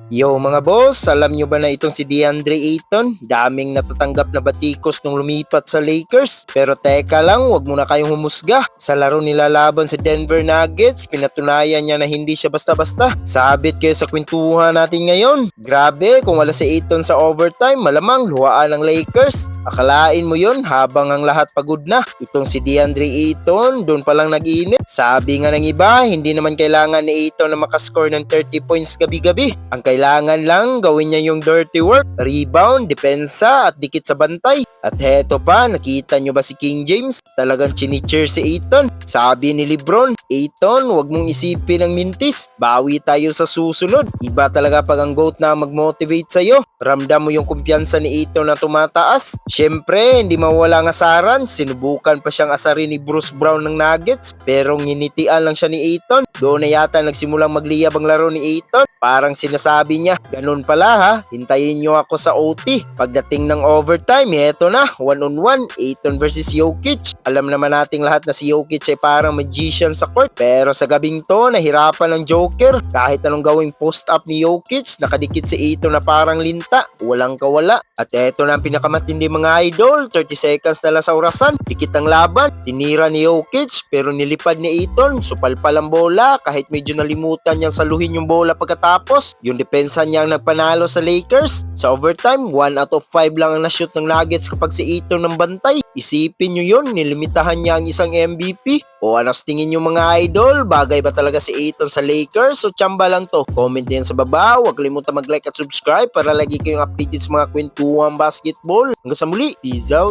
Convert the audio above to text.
Yo mga boss, alam nyo ba na itong si DeAndre Ayton? Daming natatanggap na batikos nung lumipat sa Lakers. Pero teka lang, wag muna kayong humusga. Sa laro nila laban sa Denver Nuggets, pinatunayan niya na hindi siya basta-basta. Sabit kayo sa kwentuhan natin ngayon. Grabe, kung wala si Ayton sa overtime, malamang luhaan ng Lakers. Akalain mo yon habang ang lahat pagod na. Itong si DeAndre Ayton, doon palang nag-iinit. Sabi nga ng iba, hindi naman kailangan ni Ayton na makascore ng 30 points gabi-gabi. Ang kailangan lang gawin niya yung dirty work, rebound, depensa at dikit sa bantay. At heto pa, nakita nyo ba si King James? Talagang chinicheer si Ayton. Sabi ni Lebron, Ayton, wag mong isipin ang mintis. Bawi tayo sa susunod. Iba talaga pag ang GOAT na mag-motivate sa'yo. Ramdam mo yung kumpiyansa ni Ayton na tumataas. Syempre, hindi mawala ng asaran. Sinubukan pa siyang asarin ni Bruce Brown ng Nuggets. Pero nginitian lang siya ni Ayton. Doon na yata nagsimulang magliyab ang laro ni Ayton. Parang sinasabi niya, ganun pala ha, hintayin nyo ako sa OT. Pagdating ng overtime, eto na, 1-on-1, Ayton versus Jokic. Alam naman nating lahat na si Jokic ay parang magician sa court. Pero sa gabing to, nahirapan ng Joker. Kahit anong gawing post-up ni Jokic, nakadikit si Ayton na parang linta. Walang kawala. At eto na ang pinakamatindi mga idol, 30 seconds na lang sa orasan. Dikit ang laban, tinira ni Jokic, pero nilipad ni Ayton. Supalpal ang bola, kahit medyo nalimutan niyang saluhin yung bola pagkatapos. Yung depensa niya ang nagpanalo sa Lakers. Sa overtime, 1 out of 5 lang ang na-shoot ng Nuggets kapag si Ayton ng bantay. Isipin nyo yun, nilimitahan niya ang isang MVP. O ano sa tingin nyo mga idol? Bagay ba talaga si Ayton sa Lakers o tsamba lang to? Comment din sa baba, huwag kalimutan mag-like at subscribe para lagi kayong updated sa mga kwentuhan basketball. Hanggang sa muli, peace out!